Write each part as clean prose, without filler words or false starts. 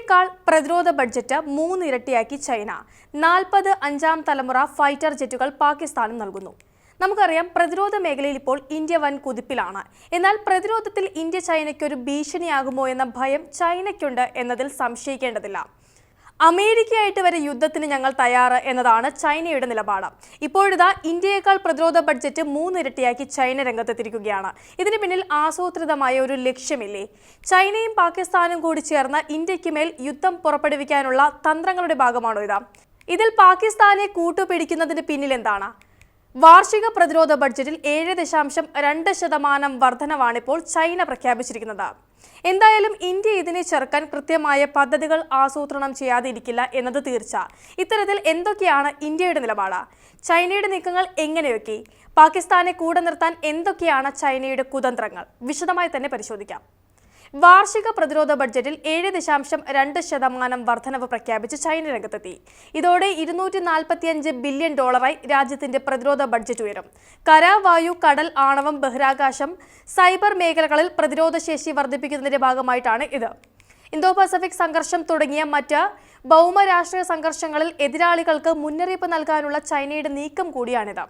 ഇന്ത്യയേക്കാൾ പ്രതിരോധ budget മൂന്നിരട്ടിയാക്കി China. 40 അഞ്ചാം തലമുറ ഫൈറ്റർ ജെറ്റുകൾ പാകിസ്ഥാനും നൽകുന്നു. നമുക്കറിയാം, പ്രതിരോധ മേഖലയിൽ ഇപ്പോൾ ഇന്ത്യ വൻ കുതിപ്പിലാണ്. എന്നാൽ പ്രതിരോധത്തിൽ ഇന്ത്യ ചൈനയ്ക്ക് ഒരു ഭീഷണിയാകുമോ എന്ന ഭയം ചൈനയ്ക്കുണ്ട് എന്നതിൽ സംശയിക്കേണ്ടതില്ല. അമേരിക്കയായിട്ട് വരെ യുദ്ധത്തിന് ഞങ്ങൾ തയ്യാറ് എന്നതാണ് ചൈനയുടെ നിലപാട്. ഇപ്പോഴിതാ ഇന്ത്യയേക്കാൾ പ്രതിരോധ ബഡ്ജറ്റ് മൂന്നിരട്ടിയാക്കി ചൈന രംഗത്തെത്തിയിരിക്കുകയാണ്. ഇതിന് പിന്നിൽ ആസൂത്രിതമായ ഒരു ലക്ഷ്യമില്ലേ? ചൈനയും പാകിസ്ഥാനും കൂടി ചേർന്ന് ഇന്ത്യക്ക് മേൽ യുദ്ധം പുറപ്പെടുവിക്കാനുള്ള തന്ത്രങ്ങളുടെ ഭാഗമാണോ ഇത്? ഇതിൽ പാകിസ്ഥാനെ കൂട്ടുപിടിക്കുന്നതിന് പിന്നിൽ എന്താണ്? വാർഷിക പ്രതിരോധ ബഡ്ജറ്റിൽ 7.2% വർധനവാണിപ്പോൾ ചൈന പ്രഖ്യാപിച്ചിരിക്കുന്നത്. എന്തായാലും ഇന്ത്യ ഇതിനെ ചെറുക്കാൻ കൃത്യമായ പദ്ധതികൾ ആസൂത്രണം ചെയ്യാതിരിക്കില്ല എന്നത് തീർച്ച. ഇത്തരത്തിൽ എന്തൊക്കെയാണ് ഇന്ത്യയുടെ നിലപാട്? ചൈനയുടെ നീക്കങ്ങൾ എങ്ങനെയൊക്കെ? പാകിസ്ഥാനെ കൂടെ നിർത്താൻ എന്തൊക്കെയാണ് ചൈനയുടെ കുതന്ത്രങ്ങൾ? വിശദമായി തന്നെ പരിശോധിക്കാം. വാർഷിക പ്രതിരോധ ബഡ്ജറ്റിൽ 7.2% വർധനവ് പ്രഖ്യാപിച്ച് ചൈന രംഗത്തെത്തി. ഇതോടെ $245 ബില്യൺ രാജ്യത്തിന്റെ പ്രതിരോധ ബഡ്ജറ്റ് ഉയരും. കര, വായു, കടൽ, ആണവം, ബഹിരാകാശം, സൈബർ മേഖലകളിൽ പ്രതിരോധ ശേഷി വർദ്ധിപ്പിക്കുന്നതിന്റെ ഭാഗമായിട്ടാണ് ഇത്. ഇന്തോ പസഫിക് സംഘർഷം തുടങ്ങിയ മറ്റ് ഭൗമരാഷ്ട്രീയ സംഘർഷങ്ങളിൽ എതിരാളികൾക്ക് മുന്നറിയിപ്പ് നൽകാനുള്ള ചൈനയുടെ നീക്കം കൂടിയാണിത്.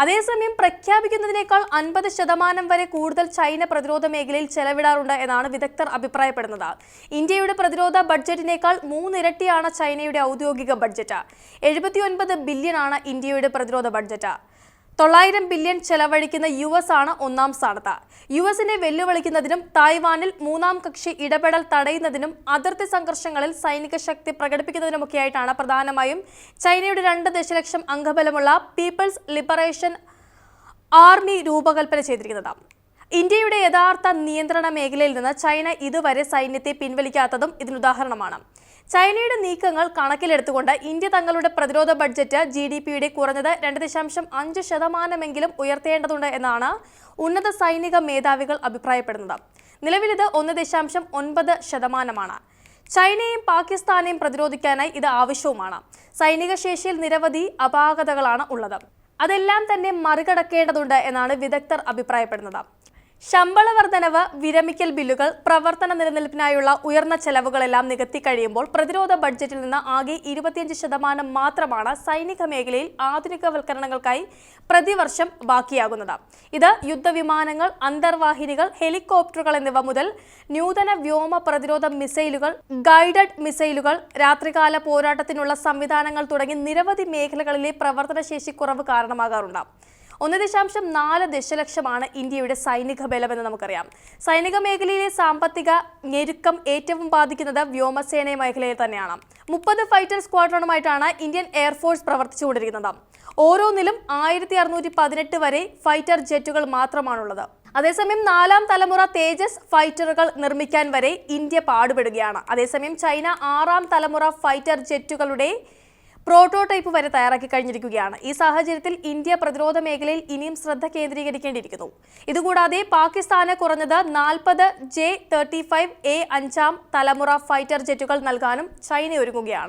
അതേസമയം പ്രഖ്യാപിക്കുന്നതിനേക്കാൾ 50% വരെ കൂടുതൽ ചൈന പ്രതിരോധ മേഖലയിൽ ചെലവിടാറുണ്ട് എന്നാണ് വിദഗ്ധർ അഭിപ്രായപ്പെടുന്നത്. ഇന്ത്യയുടെ പ്രതിരോധ ബഡ്ജറ്റിനേക്കാൾ മൂന്നിരട്ടിയാണ് ചൈനയുടെ ഔദ്യോഗിക ബഡ്ജറ്റ്. 79 ബില്യൺ ആണ് ഇന്ത്യയുടെ പ്രതിരോധ ബഡ്ജറ്റ്. 900 ബില്യൺ ചെലവഴിക്കുന്ന US ആണ് ഒന്നാം സ്ഥാനത്ത്. US-നെ വെല്ലുവിളിക്കുന്നതിനും തായ്വാനിൽ മൂന്നാം കക്ഷി ഇടപെടൽ തടയുന്നതിനും അതിർത്തി സംഘർഷങ്ങളിൽ സൈനിക ശക്തി പ്രകടിപ്പിക്കുന്നതിനുമൊക്കെയായിട്ടാണ് പ്രധാനമായും ചൈനയുടെ 2 ദശലക്ഷം അംഗബലമുള്ള പീപ്പിൾസ് ലിബറേഷൻ ആർമി രൂപകൽപ്പന ചെയ്തിരിക്കുന്നത്. ഇന്ത്യയുടെ യഥാർത്ഥ നിയന്ത്രണ മേഖലയിൽ നിന്ന് ചൈന ഇതുവരെ സൈന്യത്തെ പിൻവലിക്കാത്തതും ഇതിനുദാഹരണമാണ്. ചൈനയുടെ നീക്കങ്ങൾ കണക്കിലെടുത്തുകൊണ്ട് ഇന്ത്യ തങ്ങളുടെ പ്രതിരോധ ബഡ്ജറ്റ് GDP-യുടെ കുറഞ്ഞത് 2.5% ഉയർത്തേണ്ടതുണ്ട് എന്നാണ് ഉന്നത സൈനിക മേധാവികൾ അഭിപ്രായപ്പെടുന്നത്. നിലവിലിത് 1.9%. ചൈനയും പാകിസ്ഥാനെയും പ്രതിരോധിക്കാനായി ഇത് ആവശ്യവുമാണ്. സൈനിക ശേഷിയിൽ നിരവധി അപാകതകളാണ് ഉള്ളത്. അതെല്ലാം തന്നെ മറികടക്കേണ്ടതുണ്ട് എന്നാണ് വിദഗ്ധർ അഭിപ്രായപ്പെടുന്നത്. ശമ്പള വർധനവ്, വിരമിക്കൽ ബില്ലുകൾ, പ്രവർത്തന നിലനിൽപ്പിനായുള്ള ഉയർന്ന ചെലവുകളെല്ലാം നികത്തി കഴിയുമ്പോൾ പ്രതിരോധ ബഡ്ജറ്റിൽ നിന്ന് ആകെ 25% മാത്രമാണ് സൈനിക മേഖലയിൽ ആധുനികവൽക്കരണങ്ങൾക്കായി പ്രതിവർഷം ബാക്കിയാകുന്നത്. ഇത് യുദ്ധവിമാനങ്ങൾ, അന്തർവാഹിനികൾ, ഹെലികോപ്റ്ററുകൾ എന്നിവ മുതൽ നൂതന വ്യോമ പ്രതിരോധ മിസൈലുകൾ, ഗൈഡഡ് മിസൈലുകൾ, രാത്രികാല പോരാട്ടത്തിനുള്ള സംവിധാനങ്ങൾ തുടങ്ങി നിരവധി മേഖലകളിലെ പ്രവർത്തനശേഷി കുറവ് കാരണമാകാറുണ്ട്. 1.4 ദശലക്ഷമാണ് ഇന്ത്യയുടെ സൈനിക ബലമെന്ന് നമുക്കറിയാം. സൈനിക മേഖലയിലെ സാമ്പത്തിക ഞെരുക്കം ഏറ്റവും ബാധിക്കുന്നത് വ്യോമസേന മേഖലയിൽ തന്നെയാണ്. 30 ഫൈറ്റർ സ്ക്വാഡ്രണുമായിട്ടാണ് ഇന്ത്യൻ എയർഫോഴ്സ് പ്രവർത്തിച്ചുകൊണ്ടിരിക്കുന്നത്. ഓരോന്നിലും 1618 വരെ ഫൈറ്റർ ജെറ്റുകൾ മാത്രമാണുള്ളത്. അതേസമയം 4ാം തലമുറ തേജസ് ഫൈറ്ററുകൾ നിർമ്മിക്കാൻ വരെ ഇന്ത്യ പാടുപെടുകയാണ്. അതേസമയം ചൈന 6ാം തലമുറ ഫൈറ്റർ ജെറ്റുകളുടെ പ്രോട്ടോടൈപ്പ് വരെ തയ്യാറാക്കി കഴിഞ്ഞിരിക്കുകയാണ്. ഈ സാഹചര്യത്തിൽ ഇന്ത്യ പ്രതിരോധ മേഖലയിൽ ഇനിയും ശ്രദ്ധ കേന്ദ്രീകരിക്കേണ്ടിയിരിക്കുന്നു. ഇതുകൂടാതെ പാകിസ്ഥാന് കുറഞ്ഞത് 40 J-35A 5ാം തലമുറ ഫൈറ്റർ ജെറ്റുകൾ നൽകാനും ചൈന ഒരുങ്ങുകയാണ്.